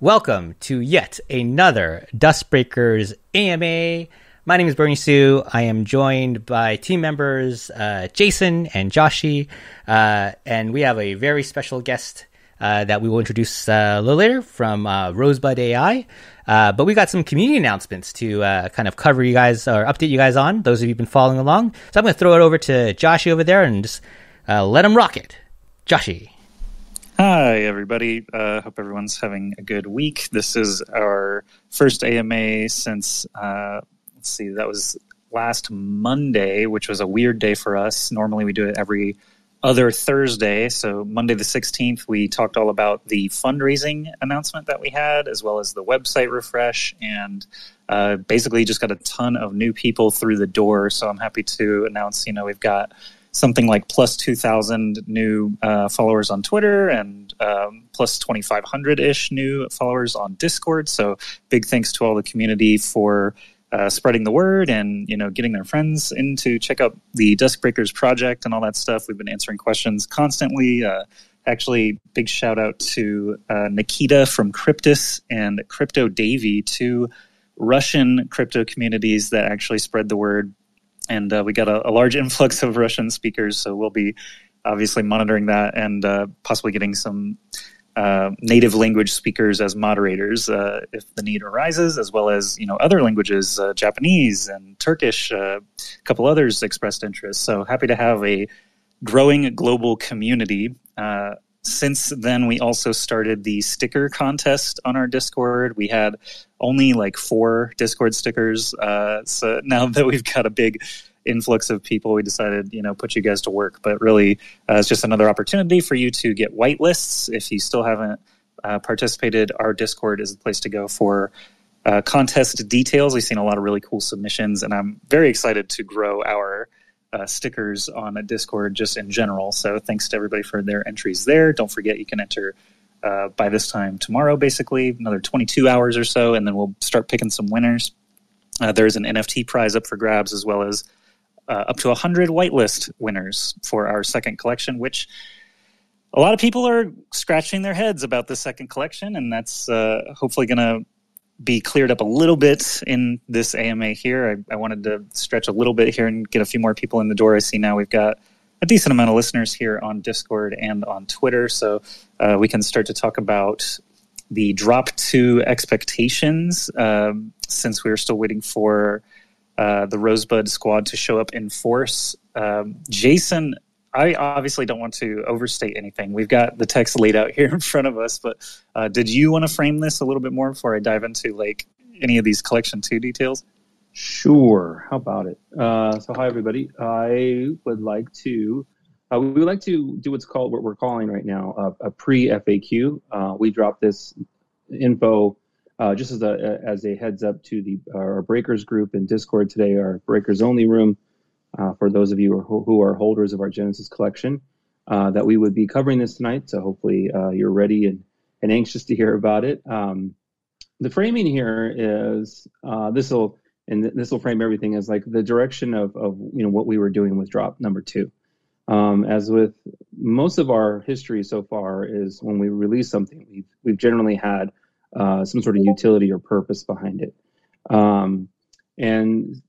Welcome to yet another DuskBreakers AMA. My name is Bernie Sue. I am joined by team members Jason and Joshi, and we have a very special guest that we will introduce a little later from Rosebud AI. But we got some community announcements to kind of cover you guys or update you guys on, those of you who've been following along. So I'm going to throw it over to Joshi over there and just let him rock it. Joshi. Hi, everybody. Hope everyone's having a good week. This is our first AMA since, that was last Monday, which was a weird day for us. Normally we do it every other Thursday. So Monday the 16th, we talked all about the fundraising announcement that we had, as well as the website refresh, and basically just got a ton of new people through the door. So I'm happy to announce, we've got something like plus 2,000 new followers on Twitter and plus 2,500-ish new followers on Discord. So big thanks to all the community for spreading the word and, getting their friends in to check out the DuskBreakers project and all that stuff. We've been answering questions constantly. Actually, big shout out to Nikita from Cryptus and Crypto Davy, two Russian crypto communities that actually spread the word. And we got a large influx of Russian speakers, so we'll be obviously monitoring that and possibly getting some native language speakers as moderators if the need arises, as well as other languages, Japanese and Turkish. A couple others expressed interest. So happy to have a growing global community. Since then, we also started the sticker contest on our Discord. We had only like 4 Discord stickers. So now that we've got a big influx of people, we decided, put you guys to work. But really, it's just another opportunity for you to get whitelists. If you still haven't participated, our Discord is the place to go for contest details. We've seen a lot of really cool submissions, and I'm very excited to grow our stickers on a Discord just in general. So thanks to everybody for their entries there. Don't forget you can enter by this time tomorrow, basically, another 22 hours or so, and then we'll start picking some winners. There's an NFT prize up for grabs, as well as up to 100 whitelist winners for our second collection, which a lot of people are scratching their heads about the second collection, and that's hopefully going to be cleared up a little bit in this AMA here. I wanted to stretch a little bit here and get a few more people in the door. I see now we've got a decent amount of listeners here on Discord and on Twitter, so we can start to talk about the drop 2 expectations since we're still waiting for the Rosebud squad to show up in force. Jason, I obviously don't want to overstate anything. We've got the text laid out here in front of us, but did you want to frame this a little bit more before I dive into any of these collection 2 details? Sure. How about it? So hi, everybody. We would like to do what we're calling right now a pre-FAQ. We dropped this info just as a heads up to our Breakers group in Discord today, our Breakers only room. For those of you who are holders of our Genesis collection, that we would be covering this tonight. So hopefully you're ready and anxious to hear about it. The framing here is this will frame everything as like the direction of what we were doing with drop number 2. As with most of our history so far, is when we release something, we've generally had some sort of utility or purpose behind it. And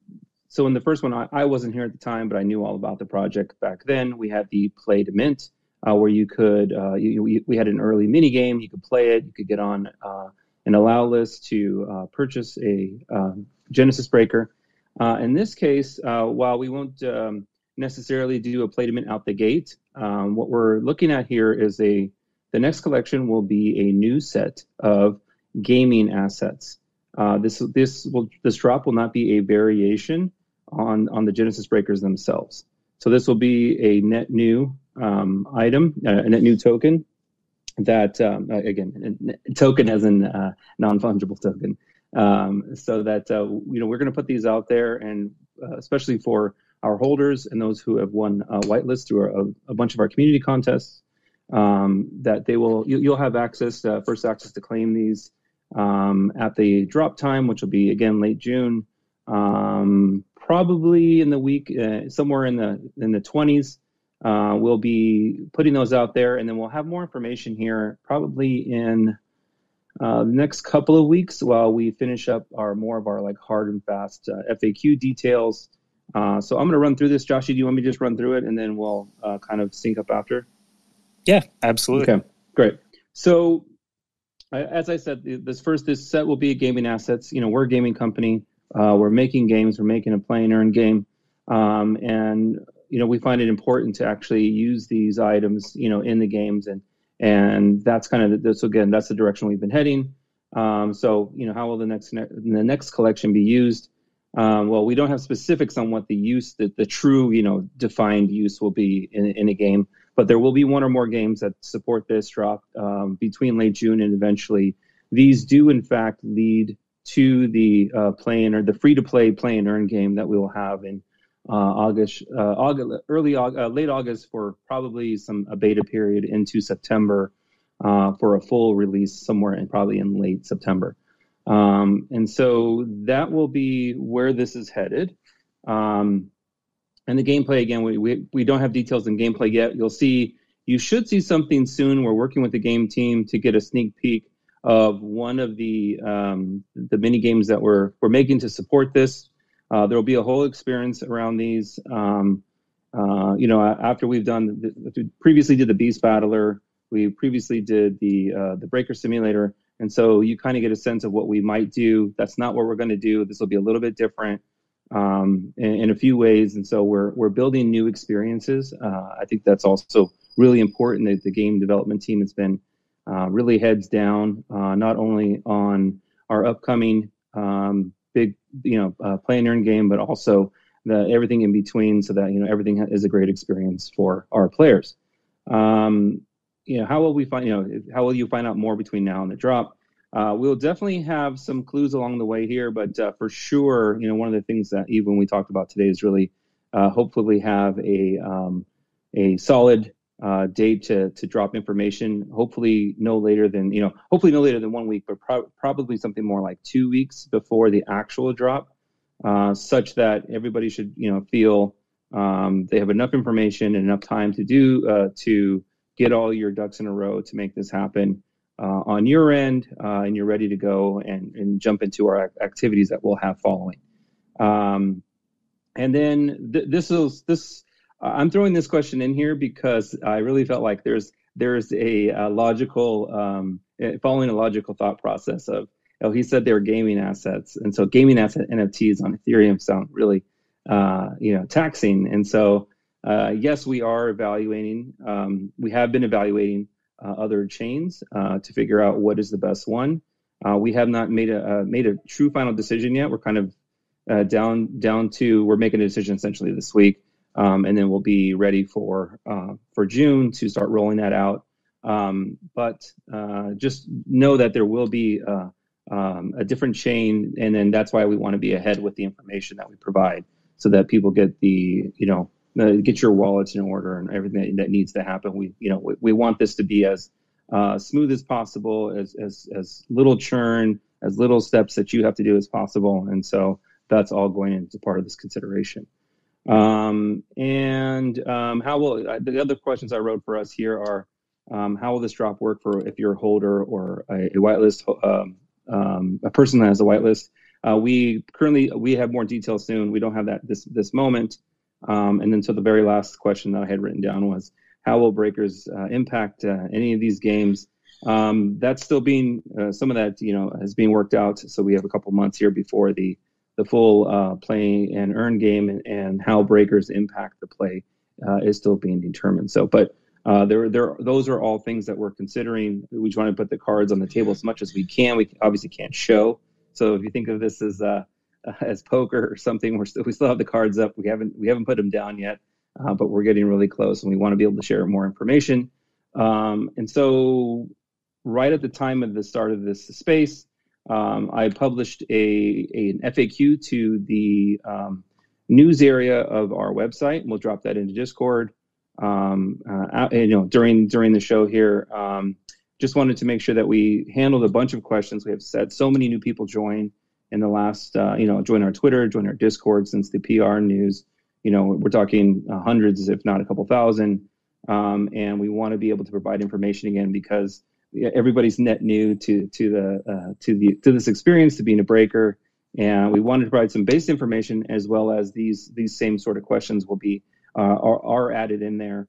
so in the first one, I wasn't here at the time, but I knew all about the project back then. We had the play to mint, where you could, we had an early mini game. You could play it. You could get on an allow list to purchase a Genesis breaker. In this case, while we won't necessarily do a play to mint out the gate, what we're looking at here is the next collection will be a new set of gaming assets. This drop will not be a variation on the Genesis breakers themselves. So this will be a net new item, a net new token that, again, token as in non-fungible token. So that, we're going to put these out there, and especially for our holders and those who have won whitelist through a bunch of our community contests, that you'll have first access to claim these at the drop time, which will be, again, late June. Probably in the week, somewhere in the 20s, we'll be putting those out there, and then we'll have more information here probably in next couple of weeks while we finish up more of our like hard and fast FAQ details. So I'm going to run through this. Joshy, do you want me to just run through it and then we'll kind of sync up after? Yeah, absolutely. Okay, great. So as I said, this set will be gaming assets. We're a gaming company. We're making games. We're making a play and earn game. And we find it important to actually use these items, in the games, and that's kind of that's the direction we've been heading. So how will the next collection be used? Well, we don't have specifics on what the use, the true defined use will be in a game, but there will be one or more games that support this drop between late June and eventually. These do in fact lead to the free to play play and earn game that we will have in late August for probably a beta period into September for a full release somewhere probably in late September. And so that will be where this is headed. And the gameplay, again, we don't have details in gameplay yet. You should see something soon. We're working with the game team to get a sneak peek of one of the mini games that we're making to support this. There will be a whole experience around these. After we previously did the Beast Battler, we previously did the Breaker Simulator, and so you kind of get a sense of what we might do. That's not what we're going to do. This will be a little bit different in a few ways, and so we're building new experiences. I think that's also really important that the game development team has been really heads down, not only on our upcoming big, play and earn game, but also everything in between, so that everything is a great experience for our players. How will you find out more between now and the drop? We'll definitely have some clues along the way here, but for sure, one of the things that even we talked about today is really hopefully have a solid date to drop information. Hopefully no later than 1 week, but probably something more like 2 weeks before the actual drop, such that everybody should feel they have enough information and enough time to get all your ducks in a row to make this happen on your end, and you're ready to go and jump into our activities that we'll have following. And then I'm throwing this question in here because I really felt like there's a logical following a logical thought process of, he said they were gaming assets, and so gaming asset NFTs on Ethereum sound really taxing, and so yes, we are evaluating. We have been evaluating other chains to figure out what is the best one. We have not made a true final decision yet. We're kind of down to we're making a decision essentially this week. And then we'll be ready for June to start rolling that out. But just know that there will be a different chain, and then that's why we want to be ahead with the information that we provide, so that people get get your wallets in order and everything that needs to happen. We want this to be as smooth as possible, as little churn, as little steps that you have to do as possible, and so that's all going into part of this consideration. How will the other questions I wrote for us here are, how will this drop work for if you're a holder or a whitelist, a person that has a whitelist? We have more details soon. We don't have that this moment. And then so the very last question that I had written down was, how will breakers impact any of these games? That's still being some of that is being worked out. So we have a couple months here before the full play and earn game, and how breakers impact the play is still being determined. So, but those are all things that we're considering. We just want to put the cards on the table as much as we can. We obviously can't show. So if you think of this as poker or something, we still have the cards up. We haven't put them down yet, but we're getting really close, and we want to be able to share more information. And so, right at the time of the start of this space, I published an FAQ to the news area of our website, and we'll drop that into Discord. During the show here, just wanted to make sure that we handled a bunch of questions. We have said so many new people join in the last, join our Twitter, join our Discord since the PR news. We're talking hundreds, if not a couple thousand, and we want to be able to provide information again because everybody's net new to this experience, to being a breaker, and we wanted to provide some base information as well as these same sort of questions will be are added in there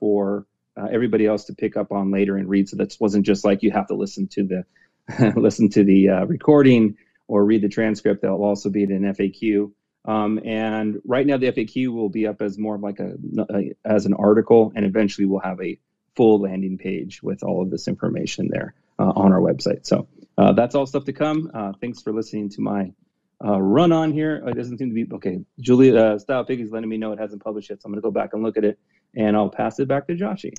for everybody else to pick up on later and read. So that wasn't just like you have to listen to the listen to the recording or read the transcript. There'll also be an FAQ. And right now the FAQ will be up as more of like as an article, and eventually we'll have a full landing page with all of this information there on our website. So that's all stuff to come. Thanks for listening to my run on here. It doesn't seem to be okay. Julia Style Piggy's letting me know it hasn't published yet, so I'm going to go back and look at it, and I'll pass it back to Joshy.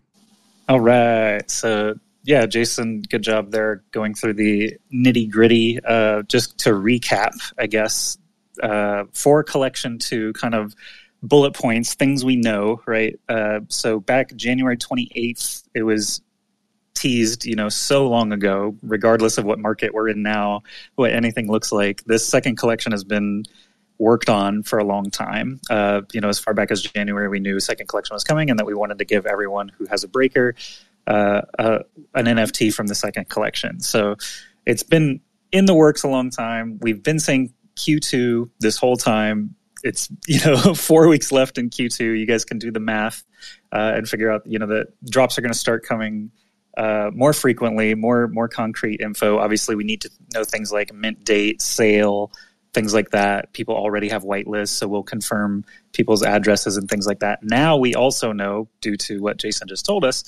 All right. So yeah, Jason, good job there going through the nitty gritty. Just to recap, I guess, for collection 2 kind of bullet points, things we know, right? So back January 28th, it was teased, so long ago, regardless of what market we're in now, what anything looks like. This second collection has been worked on for a long time. As far back as January, we knew second collection was coming and that we wanted to give everyone who has a breaker an NFT from the second collection. So it's been in the works a long time. We've been saying Q2 this whole time. It's 4 weeks left in Q2. You guys can do the math and figure out the drops are going to start coming more frequently, more concrete info. Obviously, we need to know things like mint date, sale, things like that. People already have whitelists, so we'll confirm people's addresses and things like that. Now we also know, due to what Jason just told us,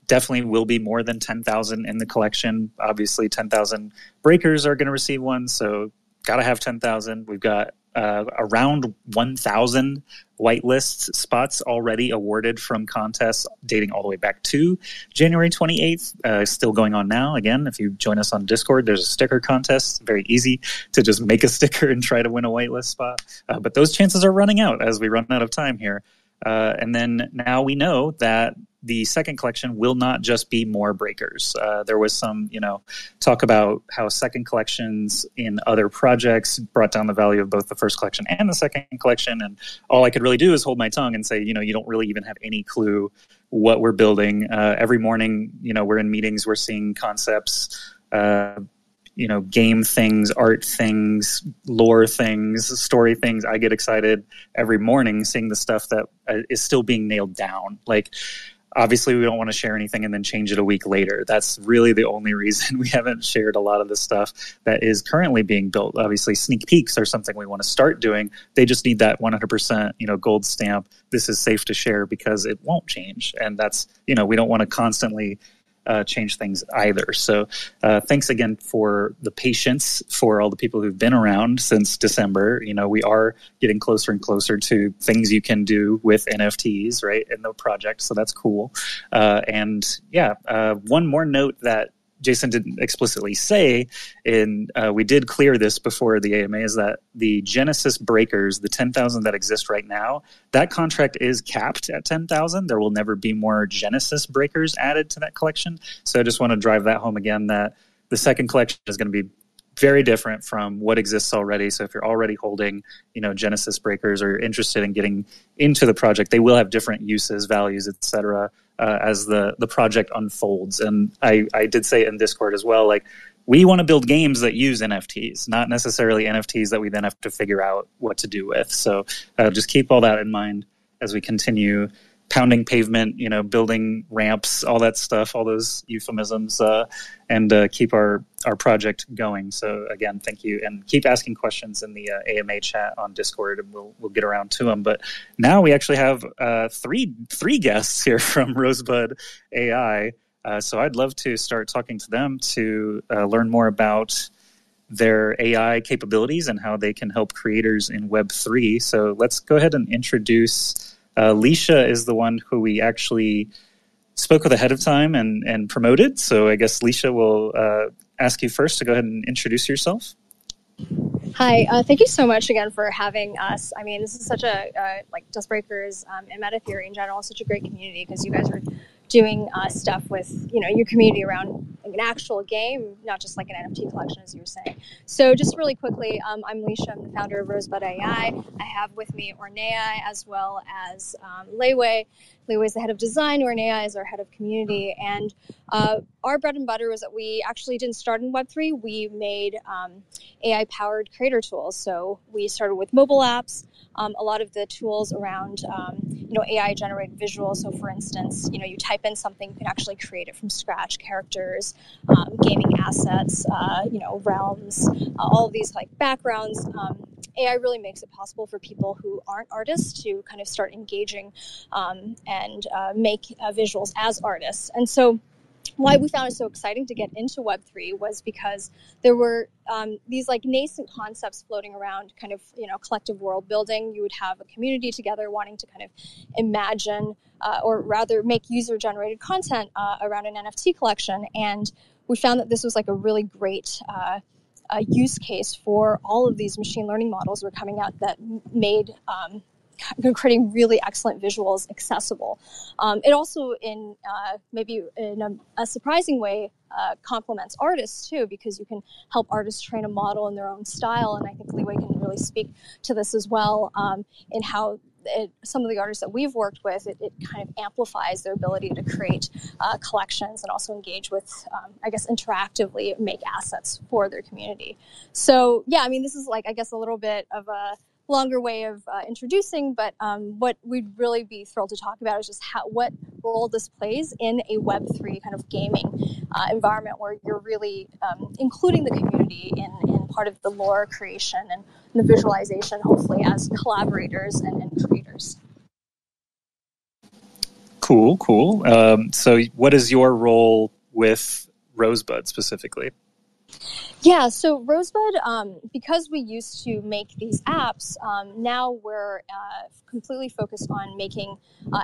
definitely will be more than 10,000 in the collection. Obviously, 10,000 breakers are going to receive one, so got to have 10,000. We've got around 1,000 whitelist spots already awarded from contests dating all the way back to January 28th. Still going on now. Again, if you join us on Discord, there's a sticker contest. Very easy to just make a sticker and try to win a whitelist spot. But those chances are running out as we run out of time here. And then now we know that the second collection will not just be more breakers. There was some, talk about how second collections in other projects brought down the value of both the first collection and the second collection. And all I could really do is hold my tongue and say, you don't really even have any clue what we're building. Every morning, we're in meetings, we're seeing concepts, game things, art things, lore things, story things. I get excited every morning seeing the stuff that is still being nailed down. Like, obviously, we don't want to share anything and then change it a week later. That's really the only reason we haven't shared a lot of the stuff that is currently being built. Obviously, sneak peeks are something we want to start doing. They just need that 100%, gold stamp. This is safe to share because it won't change. And that's, we don't want to constantly change things either. So thanks again for the patience for all the people who've been around since December. We are getting closer and closer to things you can do with NFTs, right, in the project. So that's cool. One more note that Jason didn't explicitly say, and we did clear this before the AMA, is that the Genesis breakers, the 10,000 that exist right now, that contract is capped at 10,000. There will never be more Genesis breakers added to that collection. So I just want to drive that home again, that the second collection is going to be very different from what exists already. So if you're already holding, Genesis breakers or you're interested in getting into the project, they will have different uses, values, etc. As the project unfolds. And I did say in Discord as well, like, we want to build games that use NFTs, not necessarily NFTs that we then have to figure out what to do with. So just keep all that in mind as we continue pounding pavement, building ramps, all that stuff, all those euphemisms, and keep our project going. So again, thank you, and keep asking questions in the AMA chat on Discord, and we'll get around to them. But now we actually have three guests here from Rosebud AI. So I'd love to start talking to them to learn more about their AI capabilities and how they can help creators in Web3. So let's go ahead and introduce. Lisha is the one who we actually spoke with ahead of time and promoted. So I guess Lisha will ask you first to go ahead and introduce yourself. Hi, thank you so much again for having us. I mean, this is such a, DuskBreakers and Meta Theory in general, such a great community because you guys are doing stuff with, your community around like an actual game, not just like an NFT collection, as you were saying. So just really quickly, I'm Lisha. I'm the founder of Rosebud AI. I have with me Orinea as well as Lewei. Lewei is the head of design. Orinea is our head of community. And our bread and butter was that we actually didn't start in Web3. We made AI-powered creator tools. So we started with mobile apps. A lot of the tools around, AI-generated visuals. So, for instance, you type in something, you can actually create it from scratch: characters, gaming assets, realms, all of these like backgrounds. AI really makes it possible for people who aren't artists to kind of start engaging and make visuals as artists. And so why we found it so exciting to get into Web3 was because there were these like nascent concepts floating around, kind of, collective world building. You would have a community together wanting to kind of imagine or rather make user-generated content around an NFT collection. And we found that this was like a really great use case for all of these machine learning models were coming out that made creating really excellent visuals accessible. It also, in maybe in a surprising way, complements artists too, because you can help artists train a model in their own style. And I think Lewei can really speak to this as well, in how some of the artists that we've worked with, it kind of amplifies their ability to create collections and also engage with, interactively make assets for their community. So, yeah, I mean, this is like, I guess, a little bit of a longer way of introducing, but what we'd really be thrilled to talk about is just what role this plays in a Web3 kind of gaming environment where you're really including the community in part of the lore creation and the visualization, hopefully as collaborators and creators. Cool. So what is your role with Rosebud specifically? Yeah, so Rosebud, because we used to make these apps, now we're completely focused on making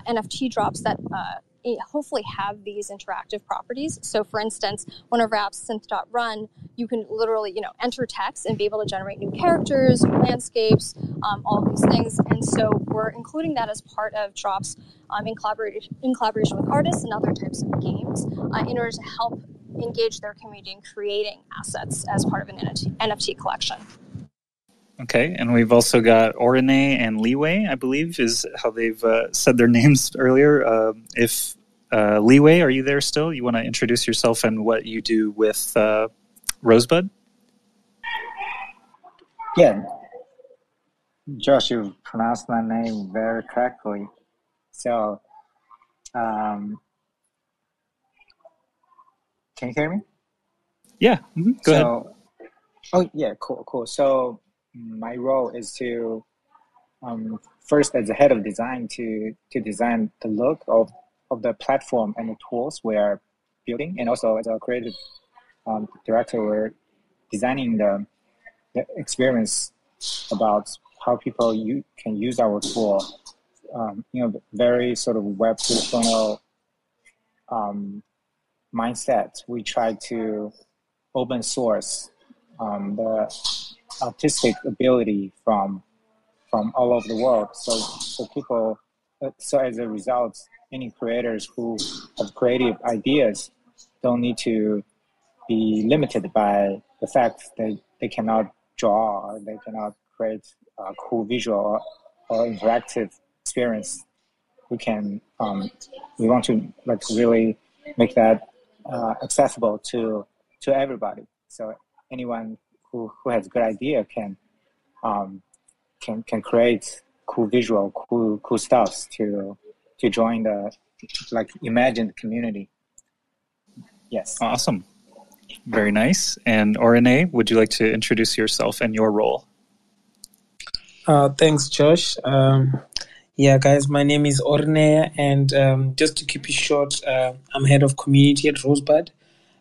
NFT drops that hopefully have these interactive properties. So, for instance, one of our apps, Synth.run, you can literally, enter text and be able to generate new characters, new landscapes, all of these things. And so we're including that as part of drops in collaboration with artists and other types of games in order to help engage their community in creating assets as part of an NFT collection. Okay, and we've also got Orinea and Lewei, I believe, is how they've said their names earlier. If Lewei, are you there still? You want to introduce yourself and what you do with Rosebud? Yeah, Josh, you pronounced my name very correctly. So, can you hear me? Yeah, go ahead. Oh, yeah, cool. So my role is to, first as the head of design, to design the look of the platform and the tools we are building. And also as a creative director, we're designing the experience about how people can use our tool. Very sort of Web 2.0 mindset. We try to open source the artistic ability from all over the world. So people, so as a result, any creators who have creative ideas don't need to be limited by the fact that they cannot draw or they cannot create a cool visual or interactive experience. We want to really make that accessible to everybody. So anyone who has a good idea can create cool visual, cool stuff to join the imagined community. Yes. Awesome. Very nice. And Orinea, would you like to introduce yourself and your role? Thanks, Josh. Yeah, guys, my name is Orinea, and just to keep it short, I'm head of community at Rosebud.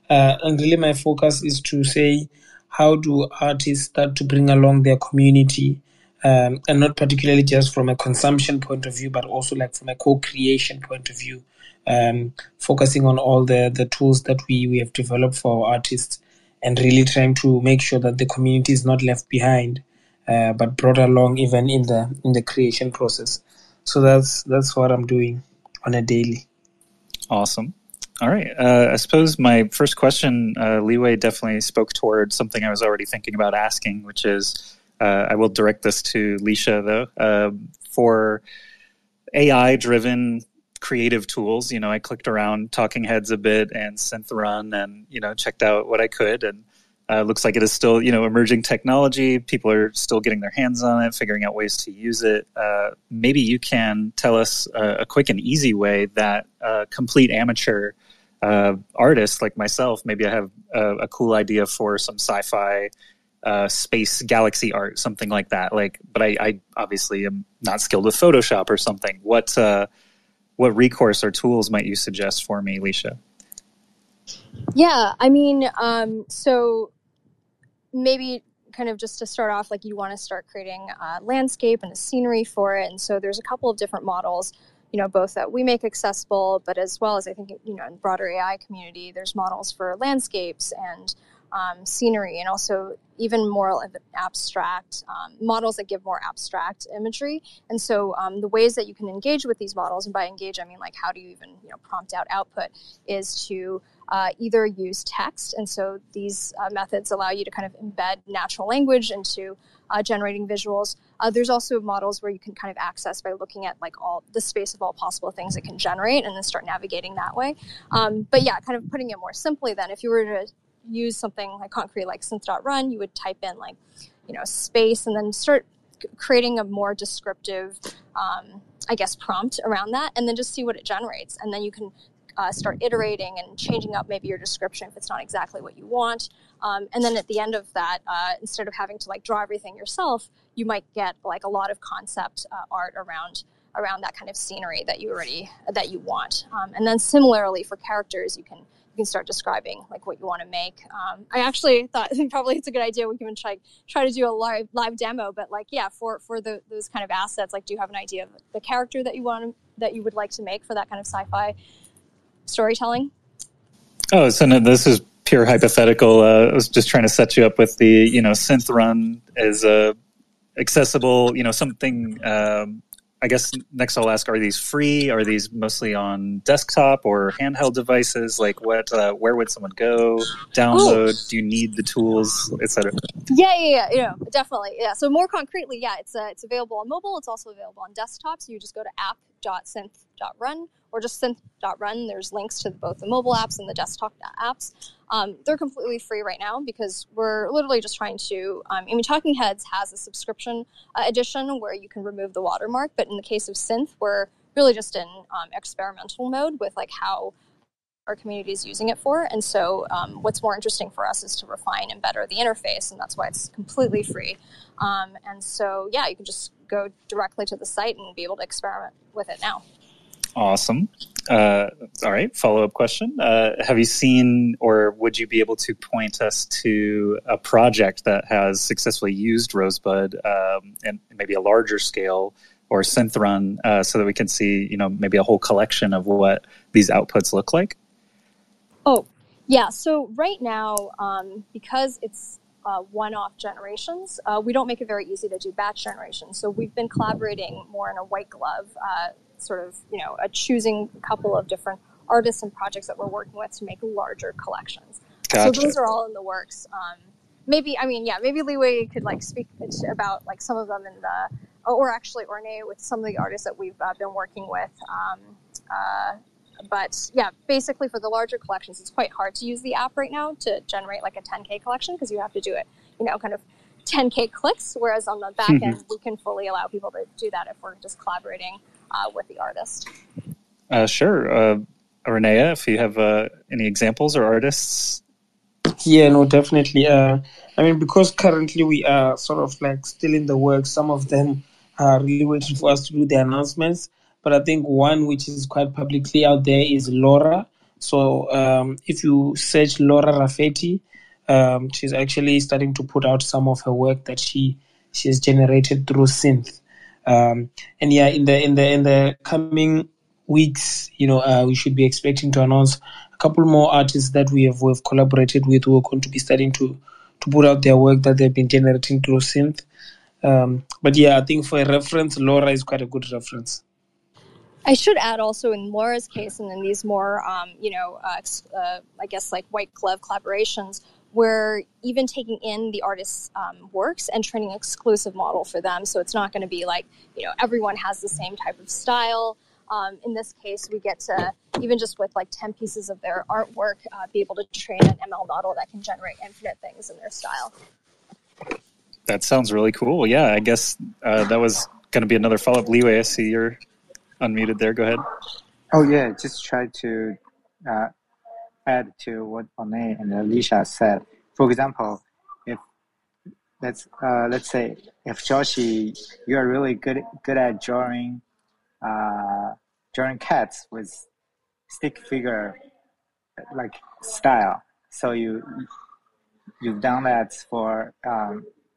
And really my focus is to say, how do artists start to bring along their community, and not particularly just from a consumption point of view, but also from a co-creation point of view, focusing on all the tools that we have developed for our artists, and really trying to make sure that the community is not left behind, but brought along even in the creation process. So that's what I'm doing on a daily. Awesome. All right. I suppose my first question, Lewei definitely spoke toward something I was already thinking about asking, which is, I will direct this to Lisha, though. For AI-driven creative tools, I clicked around TokkingHeads a bit and Synth.run and, checked out what I could. And looks like it is still, emerging technology. People are still getting their hands on it, figuring out ways to use it. Maybe you can tell us a quick and easy way that complete amateur artist like myself, maybe I have a cool idea for some sci-fi space galaxy art, something like that. But I obviously am not skilled with Photoshop or something. What recourse or tools might you suggest for me, Lisha? Yeah, I mean, so maybe kind of just to start off, you want to start creating a landscape and a scenery for it. And so there's a couple of different models, both that we make accessible, but as well as I think, in the broader AI community, there's models for landscapes and scenery, and also even more of an abstract models that give more abstract imagery. And so the ways that you can engage with these models, and by engage, I mean how do you even prompt out output, is to either use text. And so these methods allow you to kind of embed natural language into generating visuals. There's also models where you can kind of access by looking at all the space of all possible things it can generate, and then start navigating that way. But yeah, kind of putting it more simply, then if you were to use something concrete like Synth.run, you would type in space and then start creating a more descriptive, prompt around that, and then just see what it generates. And then you can start iterating and changing up maybe your description if it's not exactly what you want. And then at the end of that, instead of having to draw everything yourself, you might get a lot of concept art around that kind of scenery that you want. And then similarly for characters, you can start describing what you want to make. I actually thought probably it's a good idea. We can even try to do a live demo. But for those kind of assets, do you have an idea of the character that you would like to make for that kind of sci-fi storytelling? Oh, so no, this is pure hypothetical. I was just trying to set you up with the Synth.run as accessible. Something. I guess next I'll ask, are these free? Are these mostly on desktop or handheld devices? Where would someone go? Download? Oh. Do you need the tools, etc.? Yeah, definitely. Yeah. So more concretely, it's available on mobile. It's also available on desktop. So you just go to app.synth.run or just synth.run. There's links to both the mobile apps and the desktop apps. They're completely free right now because we're literally just trying to, TokkingHeads has a subscription edition where you can remove the watermark, but in the case of Synth, we're really just in experimental mode with how our community is using it for. And so what's more interesting for us is to refine and better the interface, and that's why it's completely free. And so, you can just go directly to the site and be able to experiment with it now. Awesome. All right, follow-up question. Have you seen, or would you be able to point us to a project that has successfully used Rosebud and maybe a larger scale or Synth.run so that we can see, maybe a whole collection of what these outputs look like? Oh, yeah. So right now, because it's one-off generations, we don't make it very easy to do batch generation. So we've been collaborating more in a white glove choosing a couple of different artists and projects that we're working with to make larger collections. Gotcha. So those are all in the works. Maybe Lewei could speak about some of them or actually Orinea with some of the artists that we've been working with. But basically for the larger collections, it's quite hard to use the app right now to generate a 10K collection because you have to do it, kind of 10K clicks. Whereas on the back end, we can fully allow people to do that if we're just collaborating with the artist. Sure. Orinea, if you have any examples or artists. Yeah, no, definitely. Because currently we are sort of still in the works, some of them are really waiting for us to do the announcements. But I think one which is quite publicly out there is Laura. So if you search Laura Raffetti, she's actually starting to put out some of her work that she has generated through Synth. In the coming weeks, we should be expecting to announce a couple more artists that we've collaborated with who are going to be starting to put out their work that they've been generating through Synth. I think for a reference, Laura is quite a good reference. I should add also in Laura's case, and in these more, I guess like white glove collaborations, we're even taking in the artist's works and training an exclusive model for them. So it's not going to be like, everyone has the same type of style. In this case, we get to, even just with like 10 pieces of their artwork, be able to train an ML model that can generate infinite things in their style. That sounds really cool. Yeah, I guess that was going to be another follow-up. Lewei, I see you're unmuted there. Go ahead. Oh, yeah, just try to add to what Orinea and Lisha said. For example, if let's say if Joshi, you are really good at drawing cats with stick figure like style, so you've done that for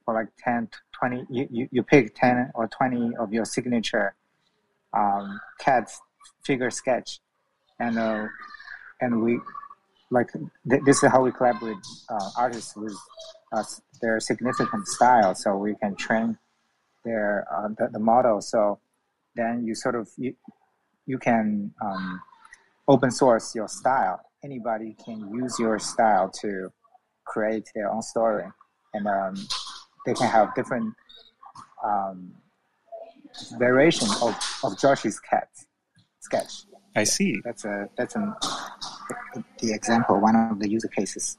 like 10 to 20, you pick 10 or 20 of your signature cats figure sketch, and we like this is how we collaborate artists with their significant style, so we can train their the model. So then you can open source your style. Anybody can use your style to create their own story, and they can have different variation of Joshi's cat sketch. I see. That's the example, one of the user cases.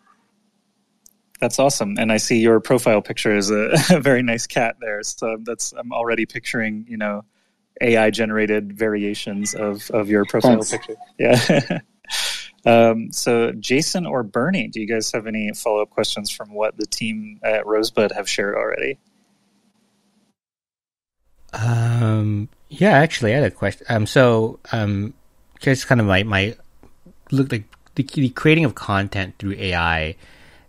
That's awesome. And I see your profile picture is a very nice cat there. So I'm already picturing, AI generated variations of your profile picture. Yeah. So Jason or Bernie, do you guys have any follow-up questions from what the team at Rosebud have shared already? Yeah, actually I had a question. Just kind of my look like the creating of content through AI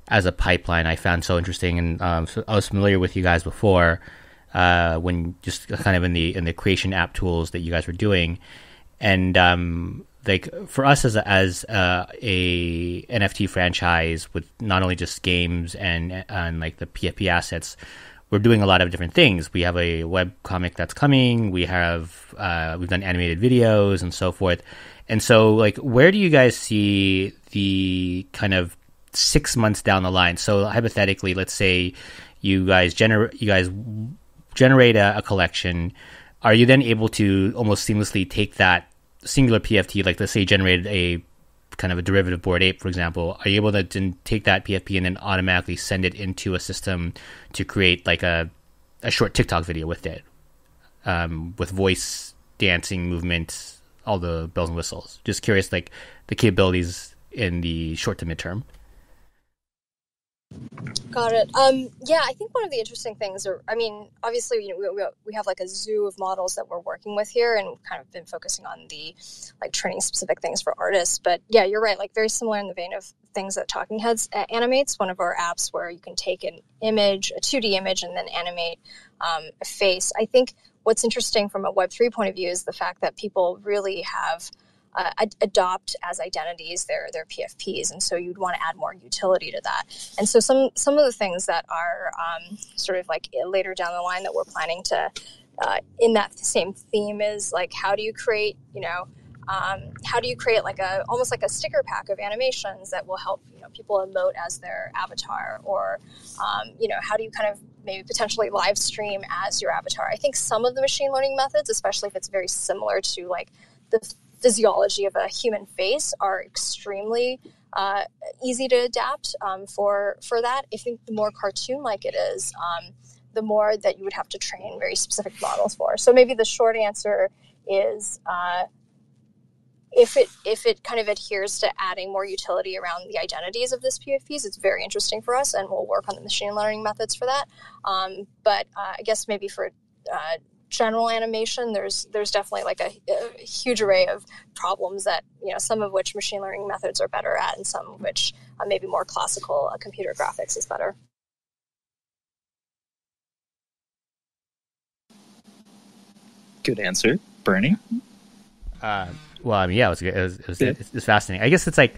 as a pipeline I found so interesting, and so I was familiar with you guys before when just kind of in the creation app tools that you guys were doing, and like for us as a NFT franchise with not only just games and like the PFP assets, we're doing a lot of different things. We have a web comic that's coming. We've done animated videos and so forth. And so, like, where do you guys see the kind of 6 months down the line? So hypothetically, let's say you guys generate a collection. Are you then able to almost seamlessly take that singular PFT, like let's say you generated a kind of a derivative Bored Ape, for example, are you able to take that PFP and then automatically send it into a system to create like a short TikTok video with it, with voice, dancing, movement, all the bells and whistles? Just curious, like the capabilities in the short to midterm. Got it. Yeah, I think one of the interesting things obviously, we have like a zoo of models that we're working with here, and kind of been focusing on the like training specific things for artists. But yeah, you're right. Like very similar in the vein of things that TokkingHeads animates, one of our apps where you can take an image, a 2D image, and then animate a face. I think what's interesting from a Web3 point of view is the fact that people really have adopt as identities their PFPs, and so you'd want to add more utility to that. And so some of the things that are sort of like later down the line that we're planning to in that same theme is like how do you create like almost like a sticker pack of animations that will help people emote as their avatar, or how do you kind of maybe potentially live stream as your avatar. I think some of the machine learning methods, especially if it's very similar to like the physiology of a human face, are extremely easy to adapt for that. I think the more cartoon-like it is, the more that you would have to train very specific models for. So maybe the short answer is if it kind of adheres to adding more utility around the identities of this PFPs, it's very interesting for us, and we'll work on the machine learning methods for that. But I guess maybe for general animation, there's definitely like a huge array of problems that some of which machine learning methods are better at, and some of which maybe more classical computer graphics is better. Good answer, Bernie. Well, I mean, yeah, it was fascinating. I guess it's like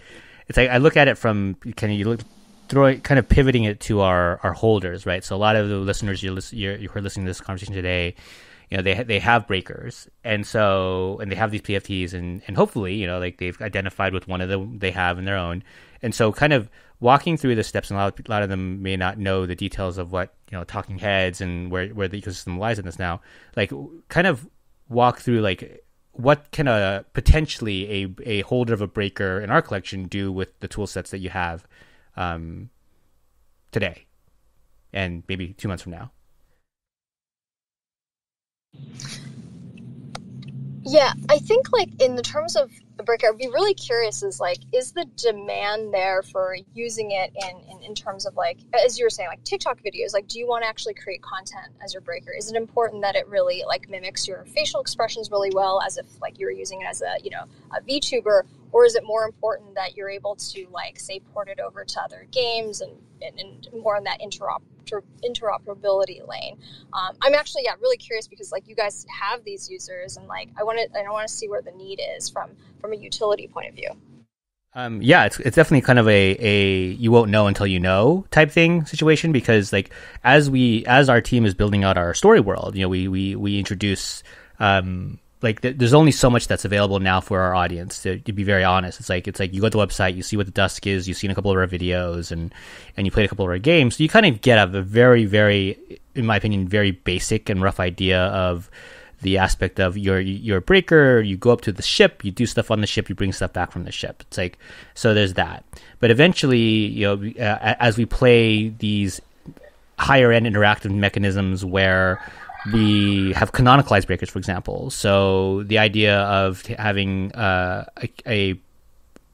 I look at it from kind of pivoting it to our holders, right? So a lot of the listeners you're listening to this conversation today, they have breakers, and they have these PFTs, and hopefully, like they've identified with one of them they have in their own, and so kind of walking through the steps, and a lot of them may not know the details of what TokkingHeads and where the ecosystem lies in this now. Like, kind of walk through like what can potentially a holder of a breaker in our collection do with the tool sets that you have today, and maybe 2 months from now. Yeah, I think like in the terms of a breaker, I'd be really curious is the demand there for using it in terms of like, as you were saying, like TikTok videos, like do you want to actually create content as your breaker? Is it important that it really like mimics your facial expressions really well as if like you were using it as a VTuber, or is it more important that you're able to like say port it over to other games and more in that interoperability lane? I'm actually really curious because like you guys have these users and like I want to see where the need is from a utility point of view. It's definitely kind of a you won't know until you know type thing situation, because like as our team is building out our story world, we introduce there's only so much that's available now for our audience. To be very honest, it's like you go to the website, you see what the Dusk is, you've seen a couple of our videos, and you played a couple of our games. So you kind of get a very, very, in my opinion, very basic and rough idea of the aspect of your breaker. You go up to the ship, you do stuff on the ship, you bring stuff back from the ship. It's like, so there's that. But eventually, as we play these higher end interactive mechanisms where we have canonicalized breakers, for example. So the idea of having a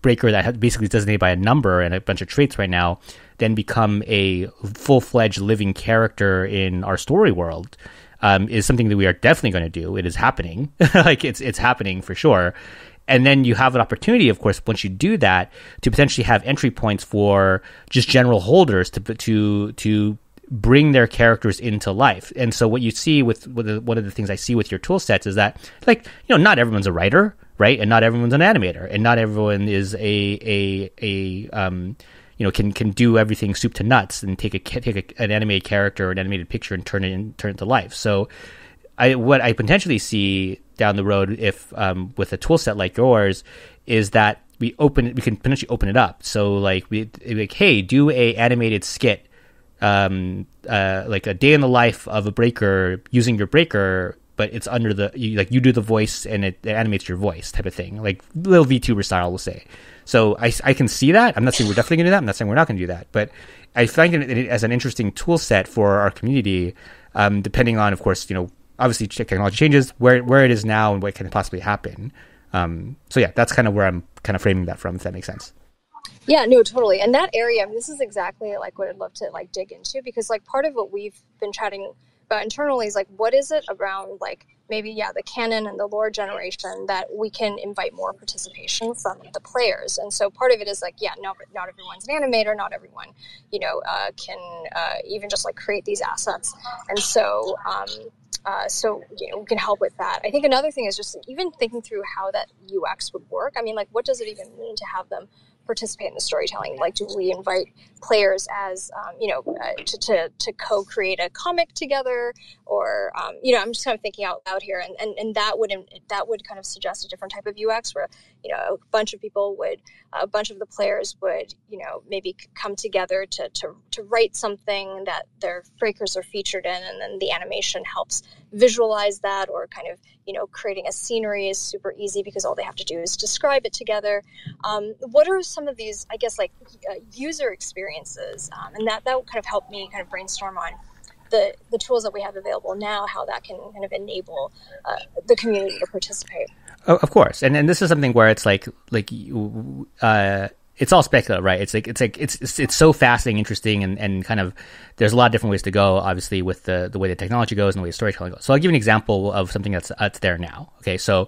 breaker that basically is designated by a number and a bunch of traits right now, then become a full-fledged living character in our story world, is something that we are definitely going to do. It is happening. Like it's happening for sure. And then you have an opportunity, of course, once you do that, to potentially have entry points for just general holders to bring their characters into life. And so what you see with one of the things I see with your tool sets is that, like, not everyone's a writer, right? And not everyone's an animator, and not everyone is can do everything soup to nuts and take an animated character or an animated picture and turn it into life. So what I potentially see down the road, if with a tool set like yours, is that we can potentially open it up. So like hey, do a animated skit, like a day in the life of a breaker using your breaker, but it's under you do the voice and it animates your voice type of thing, like little VTuber style, we'll say. So I can see that. I'm not saying we're definitely going to do that. I'm not saying we're not going to do that, but I find it as an interesting tool set for our community, depending on, of course, obviously technology changes, where it is now and what can possibly happen. So yeah, that's kind of where I'm kind of framing that from, if that makes sense. Yeah, no, totally. And that area, this is exactly like what I'd love to like dig into, because like part of what we've been chatting about internally is like, what is it around like maybe, the canon and the lore generation that we can invite more participation from the players. And so part of it is like, not everyone's an animator, not everyone, can even just like create these assets. And so, we can help with that. I think another thing is just even thinking through how that UX would work. I mean, like, what does it even mean to have them participate in the storytelling? Like, do we invite players as to co-create a comic together, or I'm just kind of thinking out loud here, and that would kind of suggest a different type of UX where a bunch of the players would maybe come together to write something that their breakers are featured in, and then the animation helps visualize that, or kind of creating a scenery is super easy because all they have to do is describe it together. What are some of these, I guess, like user experiences, and that would kind of help me kind of brainstorm on the tools that we have available now, how that can kind of enable the community to participate. Oh, of course, and this is something where it's it's all speculative, right? It's so fascinating, interesting, and kind of there's a lot of different ways to go, obviously, with the way the technology goes and the way storytelling goes. So I'll give you an example of something that's there now. Okay, so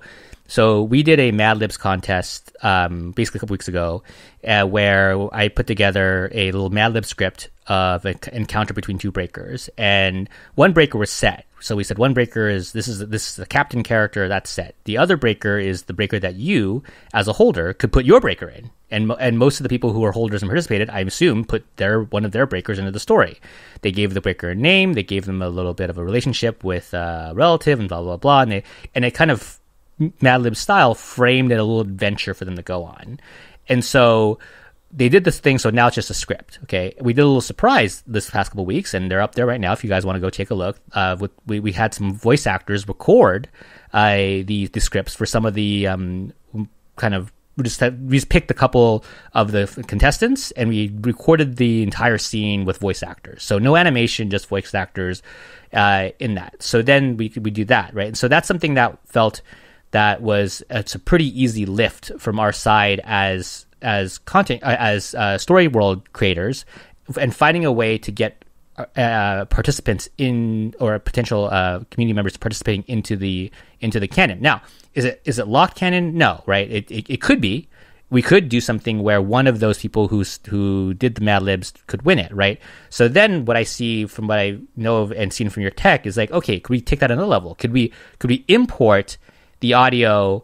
we did a Mad Libs contest basically a couple weeks ago, where I put together a little Mad Lib script of an encounter between two breakers, and one breaker was set. So we said one breaker is this is the captain character, that's set. The other breaker is the breaker that you, as a holder, could put your breaker in. And most of the people who were holders and participated, I assume, put one of their breakers into the story. They gave the breaker a name, they gave them a little bit of a relationship with a relative, and blah blah blah, and it kind of Mad Lib style framed it a little adventure for them to go on. And so they did this thing, so now it's just a script. Okay, we did a little surprise this past couple of weeks, and they're up there right now. If you guys want to go take a look, we had some voice actors record the scripts for some of the kind of we just picked a couple of the contestants, and we recorded the entire scene with voice actors. So no animation, just voice actors in that. So then we do that, right? And so that's something that felt that it's a pretty easy lift from our side as content as story world creators, and finding a way to get participants in, or potential community members participating into the canon. Now, is it locked canon? No, right? It could be. We could do something where one of those people who did the Mad Libs could win it, right? So then what I see from what I know of and seen from your tech is like, okay, could we take that another level? Could we import the audio,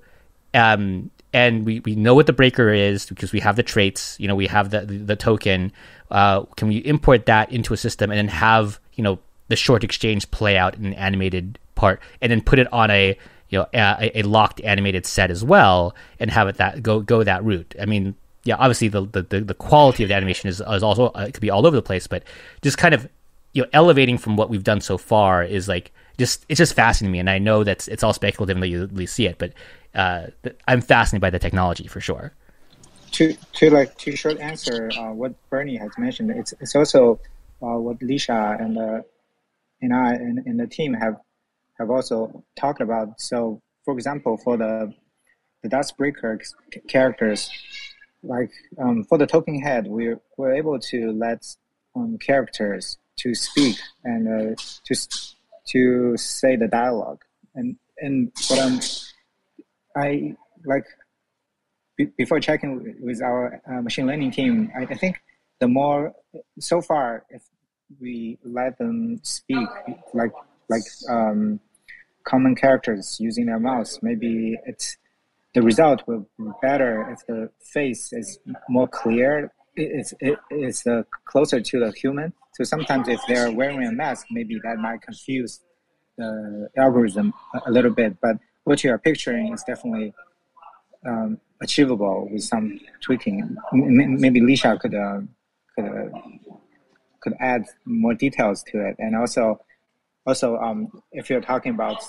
and we know what the breaker is because we have the traits, we have the token. Can we import that into a system and then have, the short exchange play out in an animated part, and then put it on a locked animated set as well, and have it that go that route? I mean, yeah, obviously the quality of the animation is also it could be all over the place, but just kind of elevating from what we've done so far is like it's just fascinating to me. And I know that it's all speculative until you at least see it, but I'm fascinated by the technology for sure. To short answer what Bernie has mentioned, it's also what Lisha and I and the team have also talked about. So, for example, for the DuskBreaker characters, like for the talking head, we're able to let characters to speak and to say the dialogue, and what I like. Before checking with our machine learning team, I think the more so far, if we let them speak like common characters using their mouths, maybe the result will be better if the face is more clear. It's closer to the human. So sometimes if they're wearing a mask, maybe that might confuse the algorithm a little bit. But what you are picturing is definitely achievable with some tweaking. Maybe Lisha could add more details to it. And also, if you're talking about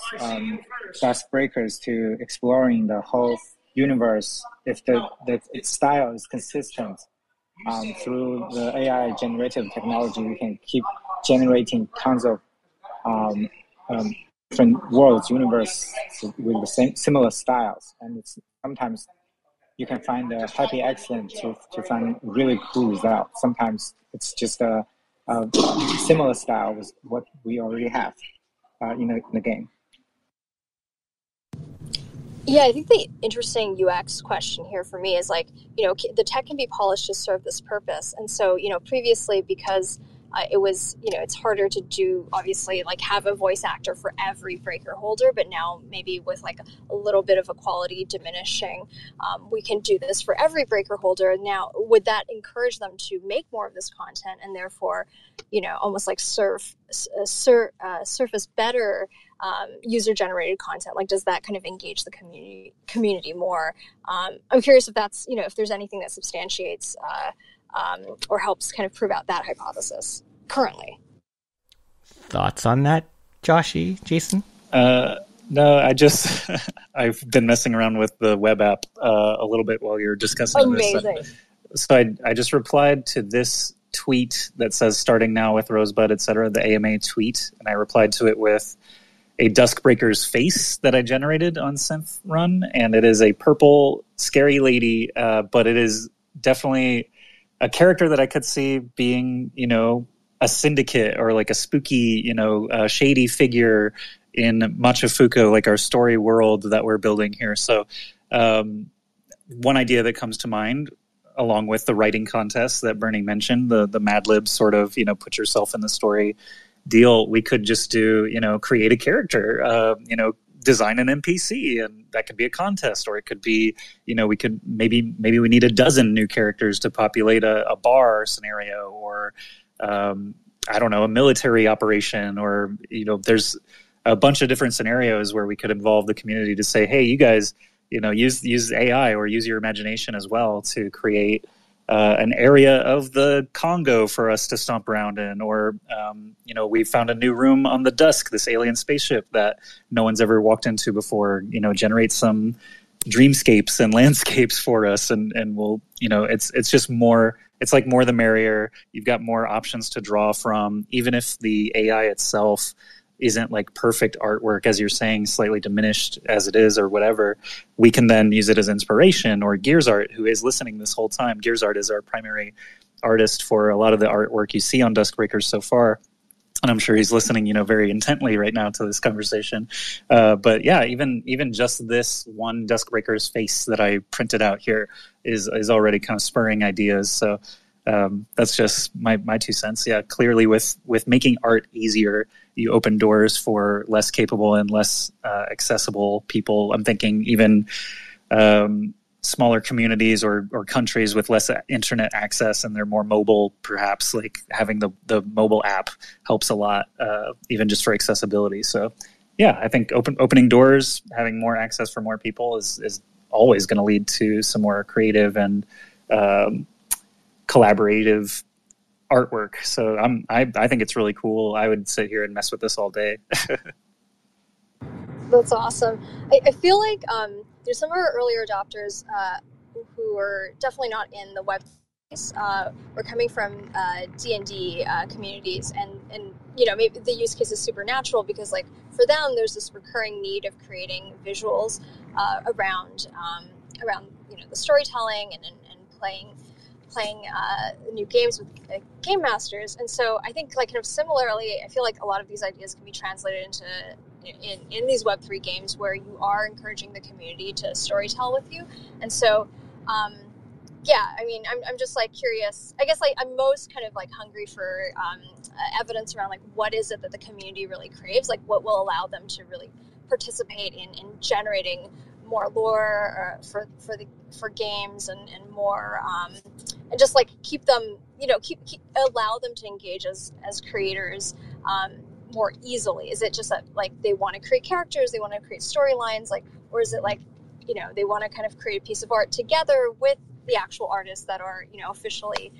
DuskBreakers to exploring the whole universe, if the style is consistent through the AI generative technology, we can keep generating tons of different worlds, universe with the similar styles. And sometimes you can find a happy accident to find really cool results. Sometimes it's just a similar style with what we already have in the game. Yeah, I think the interesting UX question here for me is like, the tech can be polished to serve this purpose. And so, previously, because it was, it's harder to do, obviously, like have a voice actor for every breaker holder, but now maybe with like a little bit of a quality diminishing, we can do this for every breaker holder. Now, would that encourage them to make more of this content and therefore, almost like surface better user-generated content? Like, does that kind of engage the community more? I'm curious if that's, if there's anything that substantiates or helps kind of prove out that hypothesis currently. Thoughts on that, Joshy, Jason? No, I've been messing around with the web app a little bit while you're discussing Amazing. This. So I just replied to this tweet that says starting now with Rosebud, etc., the AMA tweet, and I replied to it with a DuskBreaker's face that I generated on Synth.run, and it is a purple scary lady, but it is definitely a character that I could see being, a syndicate or like a spooky, shady figure in Machifuku, like our story world that we're building here. So one idea that comes to mind, along with the writing contest that Bernie mentioned, the Mad Lib sort of, put yourself in the story deal, we could just do, create a character, design an NPC, and that could be a contest, or it could be, we could maybe we need a dozen new characters to populate a bar scenario, or I don't know, a military operation, or there's a bunch of different scenarios where we could involve the community to say, hey, you guys, use AI or use your imagination as well to create an area of the Congo for us to stomp around in, or we found a new room on the Dusk, this alien spaceship that no one's ever walked into before. Generate some dreamscapes and landscapes for us, and we'll it's just more. It's like more the merrier. You've got more options to draw from, even if the AI itself isn't like perfect artwork, as you're saying, slightly diminished as it is or whatever. We can then use it as inspiration. Or Gears Art, who is listening this whole time. Gears Art is our primary artist for a lot of the artwork you see on DuskBreakers so far. And I'm sure he's listening, very intently right now to this conversation. But yeah, even just this one DuskBreakers face that I printed out here is already kind of spurring ideas. So that's just my 2 cents. Yeah, clearly with making art easier, you open doors for less capable and less accessible people. I'm thinking even smaller communities or countries with less internet access, and they're more mobile, perhaps, like having the mobile app helps a lot, even just for accessibility. So yeah, I think opening doors, having more access for more people is always going to lead to some more creative and collaborative artwork. So I think it's really cool. I would sit here and mess with this all day. That's awesome. I feel like there's some of our earlier adopters who are definitely not in the web space. We're coming from D&D communities, and maybe the use case is supernatural because, like, for them there's this recurring need of creating visuals around the storytelling and playing new games with game masters. And so I think, like, kind of similarly, I feel like a lot of these ideas can be translated into in these Web3 games where you are encouraging the community to storytell with you. And so I'm just like curious. I guess, like, I'm most kind of like hungry for evidence around, like, what is it that the community really craves, like what will allow them to really participate in generating more lore for games and more and just like keep them, allow them to engage as creators more easily. Is it just that, like, they want to create characters, they want to create storylines, like, or is it like, they want to kind of create a piece of art together with the actual artists that are, officially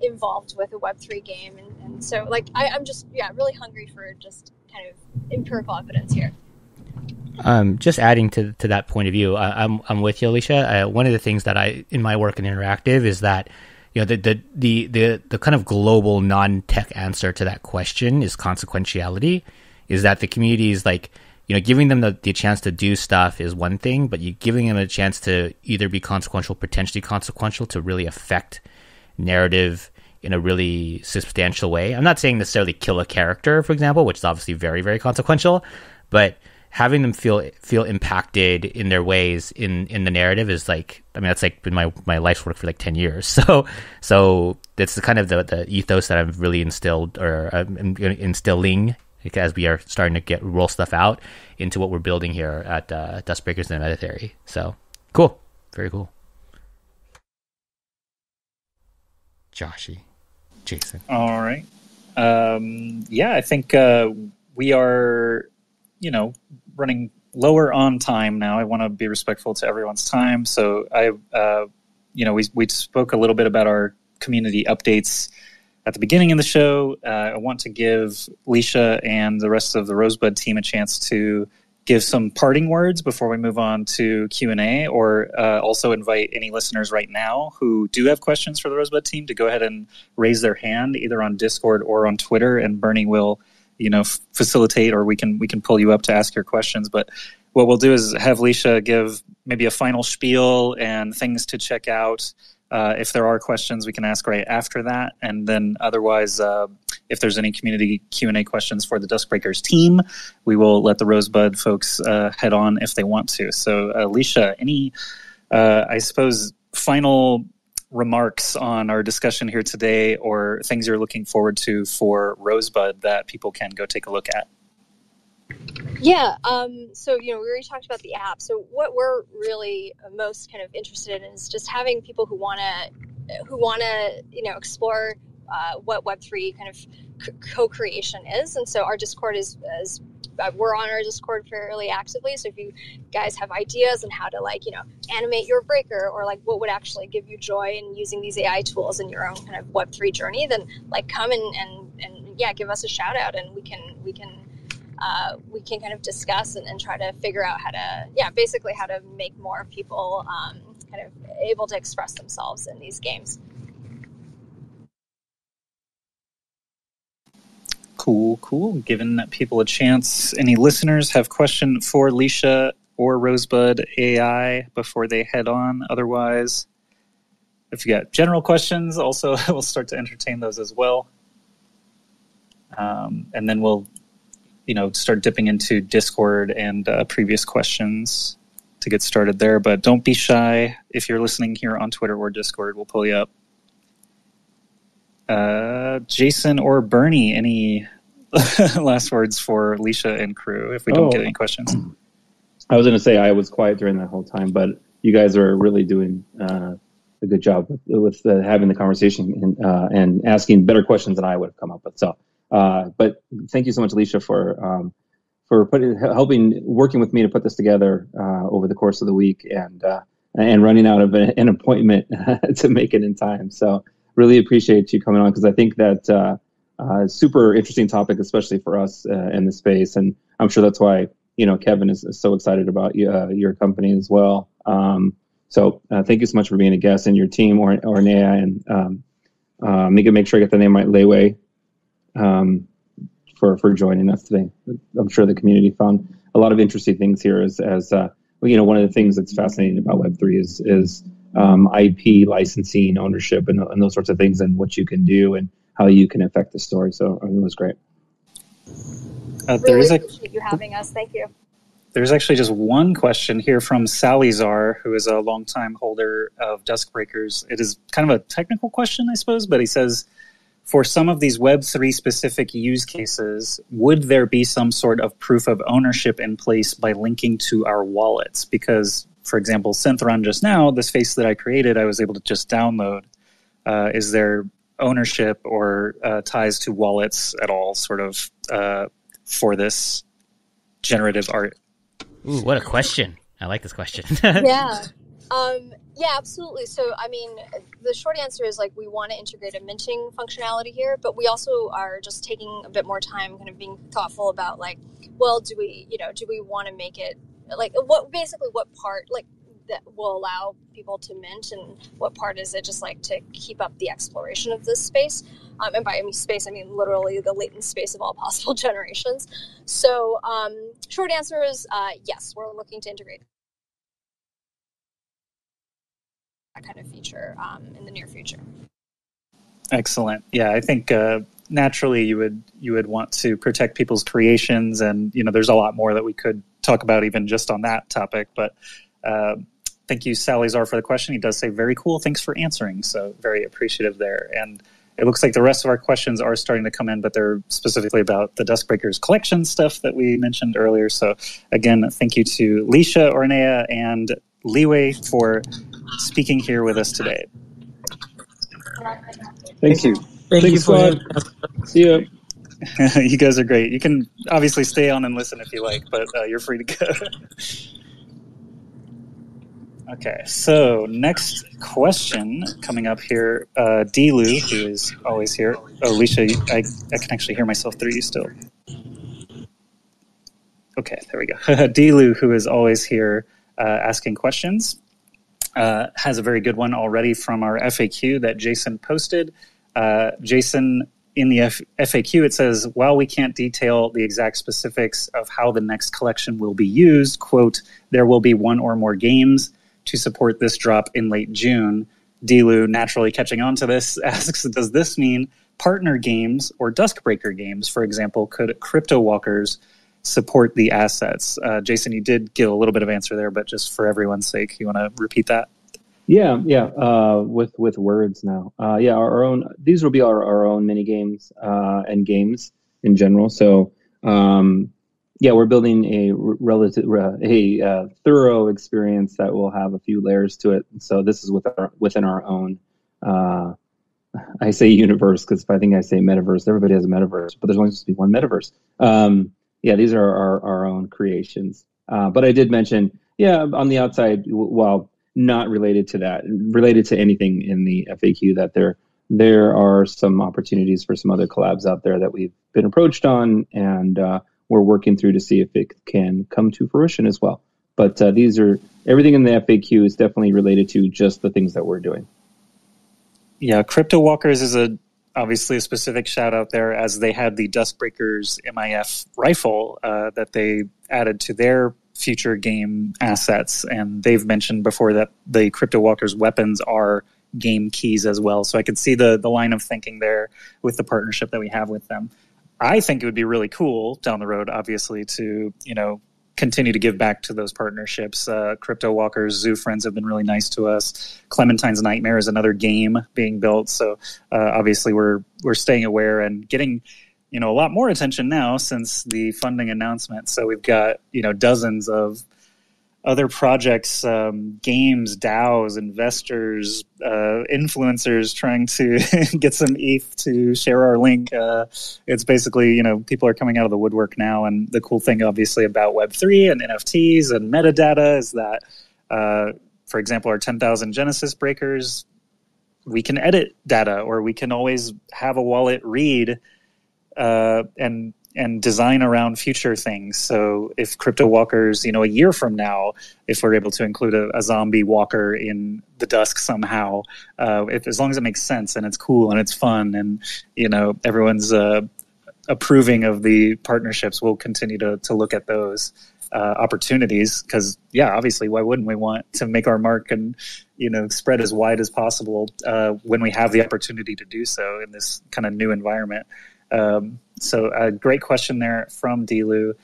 involved with a Web3 game? And so, like, I'm just really hungry for just kind of empirical evidence here. Just adding to that point of view, I'm with you, Lisha. One of the things that in my work in interactive is that, the kind of global non-tech answer to that question is consequentiality. Is that the community is like, giving them the chance to do stuff is one thing, but you giving them a chance to either be consequential, potentially consequential, to really affect narrative in a really substantial way. I'm not saying necessarily kill a character, for example, which is obviously very, very consequential, but having them feel impacted in their ways in the narrative is like, I mean, that's like been my life's work for like 10 years. So that's the kind of the ethos that I've really instilled, or I'm instilling, as we are starting to roll stuff out into what we're building here at DuskBreakers and Medithary. So cool. Very cool. Joshy, Jason. All right. I think we are, running lower on time now. I want to be respectful to everyone's time. So we spoke a little bit about our community updates at the beginning of the show. I want to give Lisha and the rest of the Rosebud team a chance to give some parting words before we move on to Q&A, or also invite any listeners right now who do have questions for the Rosebud team to go ahead and raise their hand either on Discord or on Twitter, and Bernie will facilitate, or we can pull you up to ask your questions. But what we'll do is have Lisha give maybe a final spiel and things to check out. If there are questions, we can ask right after that. And then otherwise, if there's any community Q&A questions for the DuskBreakers team, we will let the Rosebud folks head on if they want to. So Lisha, any, I suppose, final remarks on our discussion here today, or things you're looking forward to for Rosebud that people can go take a look at? Yeah. So, we already talked about the app. So what we're really most kind of interested in is just having people who want to, explore what Web3 kind of co-creation is. And so our Discord is we're on our Discord fairly actively. So if you guys have ideas on how to animate your breaker, or what would actually give you joy in using these AI tools in your own kind of Web3 journey, then come and give us a shout out, and we can kind of discuss and try to figure out how to make more people kind of able to express themselves in these games. Cool. Giving people a chance. Any listeners have question for Lisha or Rosebud AI before they head on? Otherwise, if you got general questions, also we'll start to entertain those as well. And then we'll, start dipping into Discord and previous questions to get started there. But don't be shy. If you're listening here on Twitter or Discord, we'll pull you up. Jason or Bernie, any last words for Lisha and crew if we don't get any questions? I was going to say I was quiet during that whole time, but you guys are really doing a good job with having the conversation and asking better questions than I would have come up with. So, but thank you so much, Lisha, for working with me to put this together over the course of the week and running out of an appointment to make it in time. So really appreciate you coming on, because I think that super interesting topic, especially for us in the space. And I'm sure that's why, Kevin is so excited about your company as well. So thank you so much for being a guest, and your team, Orinea, and make sure I get the name right, Lewei, for joining us today. I'm sure the community found a lot of interesting things here as one of the things that's fascinating about Web3 is IP licensing, ownership, and those sorts of things, and what you can do and how you can affect the story. So it was great. Really appreciate you having us. Thank you. There's actually just one question here from Salizar, who is a longtime holder of DuskBreakers. It is kind of a technical question, I suppose, but he says, for some of these Web3 specific use cases, would there be some sort of proof of ownership in place by linking to our wallets? Because, for example, Synth.run just now, this face that I created, I was able to just download. Is there ownership or ties to wallets at all, sort of, for this generative art? Ooh, what a question. I like this question. Yeah, absolutely. So, the short answer is we want to integrate a minting functionality here, but we also are just taking a bit more time, kind of being thoughtful about do we want to make it what part that will allow people to mint, and what part is it just to keep up the exploration of this space? And by space, I mean literally the latent space of all possible generations. So, short answer is yes, we're looking to integrate that kind of feature in the near future. Excellent. Yeah, I think naturally you would want to protect people's creations, and there's a lot more that we could talk about even just on that topic. But thank you, Salizar, for the question. He does say, very cool. Thanks for answering. So very appreciative there. And it looks like the rest of our questions are starting to come in, but they're specifically about the DuskBreakers collection stuff that we mentioned earlier. So again, thank you to Lisha, Orinea, and Lewei for speaking here with us today. Thank you. Thank you for having us. See you. You guys are great. You can obviously stay on and listen if you like, but you're free to go. Okay, so next question coming up here. D-Lu, who is always here. Oh, Lisha, I can actually hear myself through you still. Okay, there we go. D-Lu, who is always here asking questions, has a very good one already from our FAQ that Jason posted. Jason, in the FAQ, it says, while we can't detail the exact specifics of how the next collection will be used, quote, there will be one or more games to support this drop in late June. D-Lu, naturally catching on to this, asks, does this mean partner games or DuskBreaker games, for example, could Crypto Walkers support the assets? Jason, you did give a little bit of answer there, but just for everyone's sake, you want to repeat that? Yeah. With words now. Our own. These will be our own mini games and games in general. So, we're building a thorough experience that will have a few layers to it. So this is within our own. I say universe because if I think I say metaverse, everybody has a metaverse, but there's only supposed to be one metaverse. These are our own creations. But I did mention, on the outside, while not related to that, related to anything in the FAQ, that there are some opportunities for some other collabs out there that we've been approached on, and we're working through to see if it can come to fruition as well. But everything in the FAQ is definitely related to just the things that we're doing. Yeah, Crypto Walkers is obviously a specific shout out there, as they had the DuskBreakers MIF rifle that they added to their future game assets, and they've mentioned before that the Crypto Walkers weapons are game keys as well. So I could see the line of thinking there with the partnership that we have with them. I think it would be really cool down the road, obviously, to continue to give back to those partnerships. Crypto Walkers, Zoo Friends have been really nice to us. Clementine's Nightmare is another game being built. So obviously we're staying aware and getting a lot more attention now since the funding announcement. So we've got dozens of other projects, games, DAOs, investors, influencers trying to get some ETH to share our link. It's basically, people are coming out of the woodwork now. And the cool thing, obviously, about Web3 and NFTs and metadata is that, for example, our 10,000 Genesis breakers, we can edit data, or we can always have a wallet read and design around future things. So if Crypto Walkers, a year from now, if we're able to include a zombie walker in the Dusk somehow, as long as it makes sense and it's cool and it's fun and, everyone's approving of the partnerships, we'll continue to look at those opportunities. Because, obviously, why wouldn't we want to make our mark and, spread as wide as possible when we have the opportunity to do so in this kind of new environment? So a great question there from Dilu.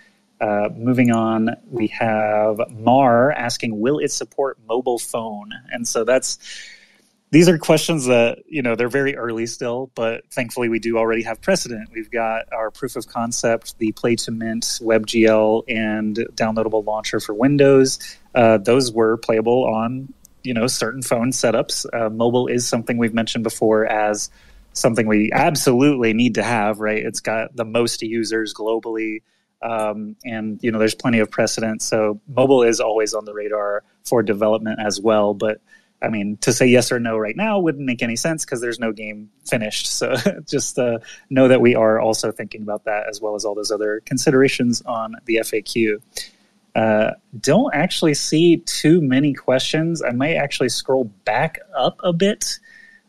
Moving on, we have Mar asking, will it support mobile phone? And so these are questions that, they're very early still, but thankfully we do already have precedent. We've got our proof of concept, the Play to Mint, WebGL, and downloadable launcher for Windows. Those were playable on, certain phone setups. Mobile is something we've mentioned before as something we absolutely need to have, right? It's got the most users globally, and there's plenty of precedent. So mobile is always on the radar for development as well. But I mean, to say yes or no right now wouldn't make any sense because there's no game finished. So just know that we are also thinking about that, as well as all those other considerations on the FAQ. Don't actually see too many questions. I might actually scroll back up a bit.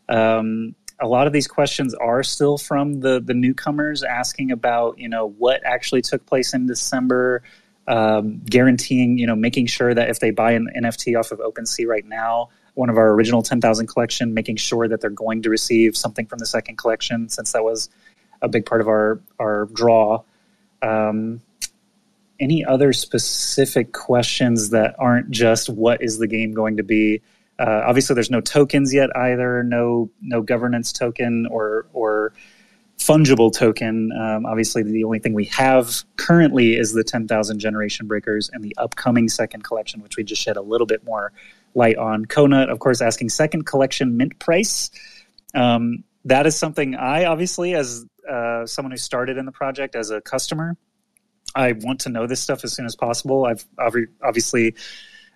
A lot of these questions are still from the newcomers asking about, what actually took place in December, guaranteeing, making sure that if they buy an NFT off of OpenSea right now, one of our original 10,000 collection, making sure that they're going to receive something from the second collection, since that was a big part of our draw. Any other specific questions that aren't just what is the game going to be? Obviously, there's no tokens yet either, no governance token or fungible token. Obviously, the only thing we have currently is the 10,000 generation breakers and the upcoming second collection, which we just shed a little bit more light on. Konut, of course, asking second collection mint price. That is something I, obviously, as someone who started in the project as a customer, I want to know this stuff as soon as possible. I've obviously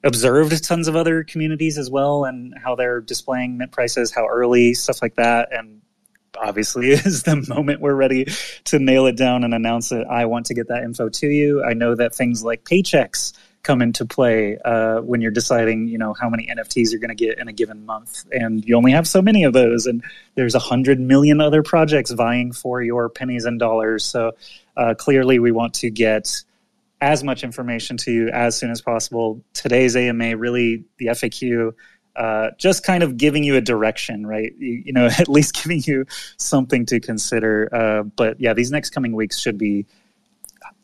observed tons of other communities as well and how they're displaying mint prices, how early, stuff like that. And obviously is the moment we're ready to nail it down and announce it. I want to get that info to you. I know that things like paychecks come into play when you're deciding, how many NFTs you're going to get in a given month. And you only have so many of those. And there's 100 million other projects vying for your pennies and dollars. So clearly we want to get as much information to you as soon as possible. Today's AMA, really the FAQ, just kind of giving you a direction, right? At least giving you something to consider. But yeah, these next coming weeks should be,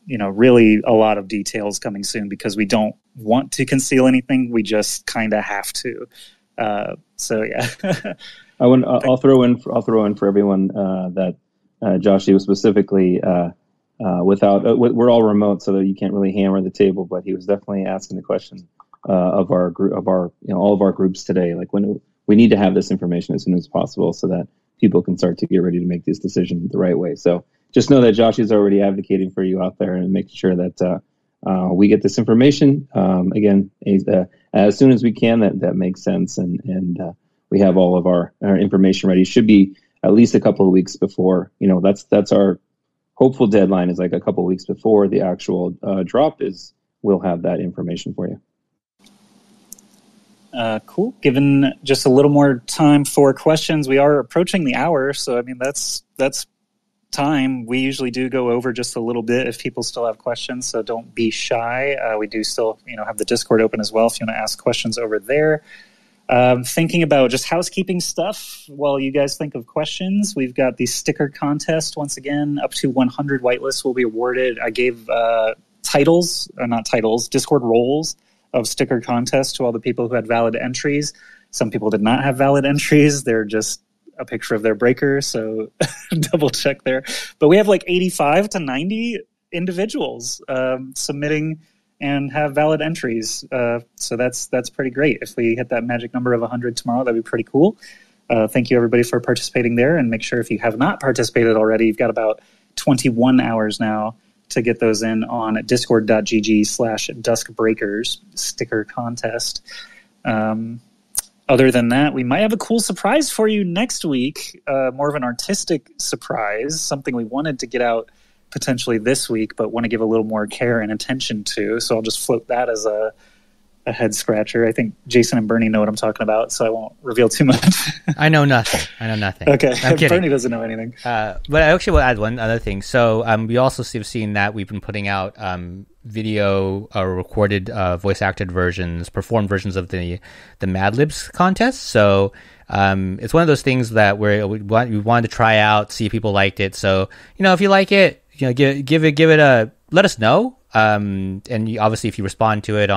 really a lot of details coming soon because we don't want to conceal anything. We just kind of have to. So yeah. I'll throw in for everyone that Josh, was specifically we're all remote, so that you can't really hammer the table. But he was definitely asking the question of our group, all of our groups today, like when we need to have this information as soon as possible, so that people can start to get ready to make this decision the right way. So just know that Josh is already advocating for you out there and making sure that we get this information again as soon as we can. That makes sense, and we have all of our information ready. Should be at least a couple of weeks before. That's our hopeful deadline, is like a couple of weeks before the actual drop is. We'll have that information for you. Cool. Given just a little more time for questions, we are approaching the hour, so I mean that's time. We usually do go over just a little bit if people still have questions, so don't be shy. We do still have the Discord open as well if you want to ask questions over there. Thinking about just housekeeping stuff while you guys think of questions, we've got the sticker contest once again. Up to 100 whitelists will be awarded. I gave Discord roles of sticker contest to all the people who had valid entries. Some people did not have valid entries. They're just a picture of their breaker, so double check there. But we have like 85 to 90 individuals submitting and have valid entries. So that's pretty great. If we hit that magic number of 100 tomorrow, that'd be pretty cool. Thank you, everybody, for participating there. And make sure if you have not participated already, you've got about 21 hours now to get those in on discord.gg/DuskBreakers sticker contest. Other than that, we might have a cool surprise for you next week, more of an artistic surprise, something we wanted to get out potentially this week, but want to give a little more care and attention to. So I'll just float that as a head scratcher. I think Jason and Bernie know what I'm talking about, so I won't reveal too much. I know nothing. Okay, I'm kidding. Bernie doesn't know anything. But I actually will add one other thing. So we also have seen that we've been putting out video recorded voice acted versions, performed versions of the Mad Libs contest. So it's one of those things that we wanted to try out, see if people liked it. So if you like it, give it a let us know. And obviously, if you respond to it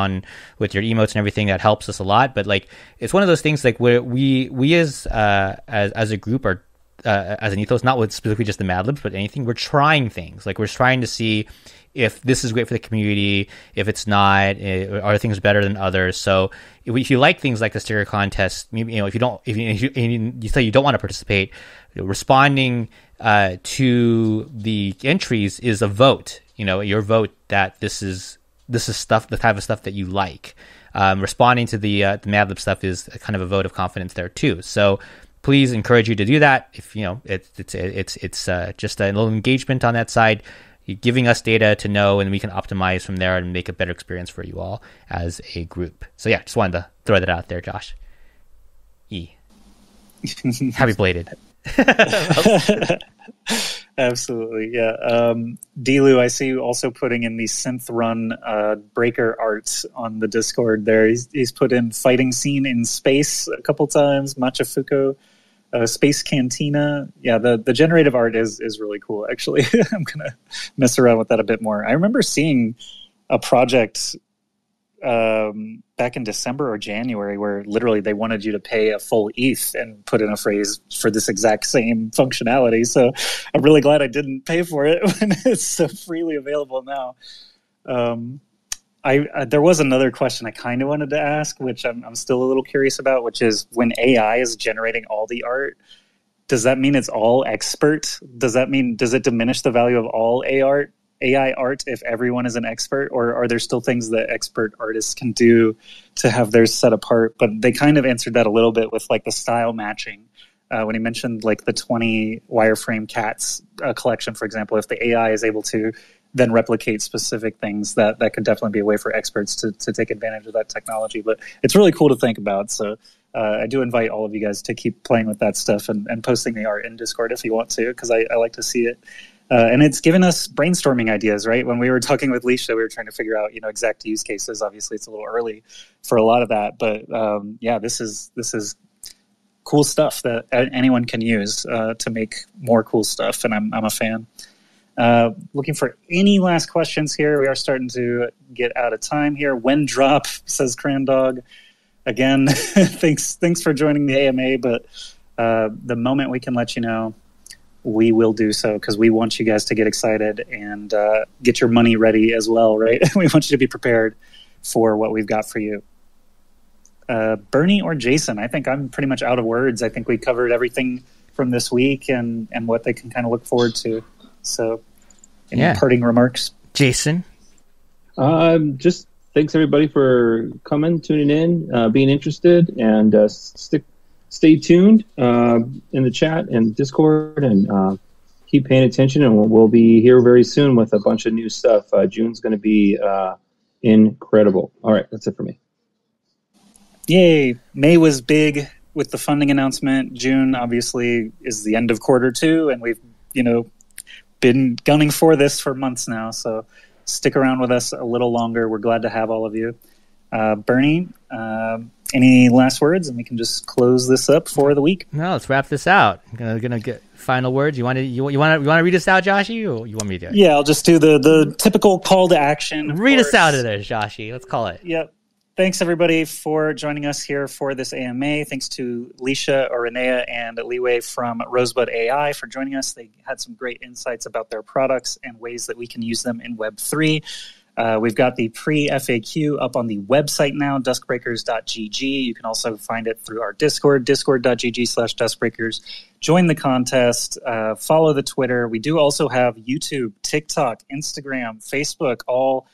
with your emotes and everything, that helps us a lot. But like, it's one of those things like where we as a group are as an ethos, not with specifically just the Mad Libs, but anything. We're trying things. Like we're trying to see if this is great for the community. If it's not, are things better than others? So if you like things like the sticker contest, if you say you don't want to participate, responding to the entries is a vote. Your vote that this is stuff, the type of stuff that you like. Responding to the Mad Lib stuff is a kind of a vote of confidence there too. So please encourage you to do that. If it's just a little engagement on that side, you're giving us data to know, and we can optimize from there and make a better experience for you all as a group. So yeah, just wanted to throw that out there, Josh. Happy belated. Absolutely, yeah. D-Lu, I see you also putting in the Synth.run breaker art on the Discord there. He's put in fighting scene in space a couple times, Machafuko, Space Cantina. Yeah, the generative art is really cool, actually. I'm going to mess around with that a bit more. I remember seeing a project back in December or January where literally they wanted you to pay a full ETH and put in a phrase for this exact same functionality. So I'm really glad I didn't pay for it when it's so freely available now. There was another question I kind of wanted to ask, which I'm still a little curious about, which is when AI is generating all the art, does that mean it's all expert? Does it diminish the value of all AI art if everyone is an expert, or are there still things that expert artists can do to have theirs set apart? But they kind of answered that a little bit with like the style matching. When he mentioned like the 20 wireframe cats collection, for example, if the AI is able to then replicate specific things, that could definitely be a way for experts to take advantage of that technology. But it's really cool to think about. So I do invite all of you guys to keep playing with that stuff and posting the art in Discord if you want to, because I like to see it. And it's given us brainstorming ideas, right? When we were talking with Lisha, we were trying to figure out, exact use cases. Obviously, it's a little early for a lot of that, but yeah, this is cool stuff that anyone can use to make more cool stuff, and I'm a fan. Looking for any last questions here. We are starting to get out of time here. When drop, says Crandog. Again, thanks for joining the AMA, but the moment we can let you know we will do so because we want you guys to get excited and get your money ready as well, right? We want you to be prepared for what we've got for you. Bernie or Jason? I think I'm pretty much out of words. I think we covered everything from this week and what they can kind of look forward to. So, any parting remarks? Jason? Just thanks everybody for coming, tuning in, being interested, and stay tuned in the chat and Discord, and keep paying attention. And we'll be here very soon with a bunch of new stuff. June's going to be incredible. All right, that's it for me. Yay! May was big with the funding announcement. June obviously is the end of quarter 2, and we've been gunning for this for months now. So stick around with us a little longer. We're glad to have all of you. Bernie, any last words, and we can just close this up for the week? No, let's wrap this out. I'm gonna get final words. You want to read us out, Joshy? Or you want me to do it? Yeah, I'll just do the typical call to action. Read us out of there, Joshy. Let's call it. Yep. Thanks, everybody, for joining us here for this AMA. Thanks to Lisha, Orinea, and Lewei from Rosebud AI for joining us. They had some great insights about their products and ways that we can use them in Web3. We've got the pre-FAQ up on the website now, DuskBreakers.gg. You can also find it through our Discord, discord.gg/DuskBreakers. Join the contest. Follow the Twitter. We do also have YouTube, TikTok, Instagram, Facebook, all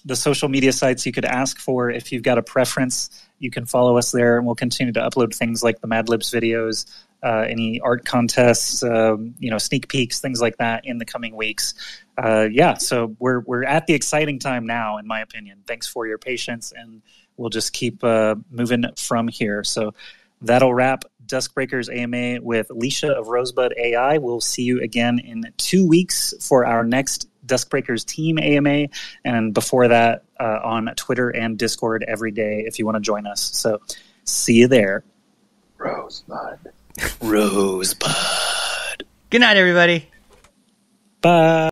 the social media sites you could ask for. If you've got a preference, you can follow us there, and we'll continue to upload things like the Mad Libs videos, any art contests, sneak peeks, things like that in the coming weeks. So we're at the exciting time now, in my opinion. Thanks for your patience, and we'll just keep moving from here. So that'll wrap DuskBreakers AMA with Lisha of Rosebud AI. We'll see you again in 2 weeks for our next DuskBreakers team AMA, and before that on Twitter and Discord every day if you want to join us. So see you there. Rosebud. Rosebud. Good night, everybody. Bye.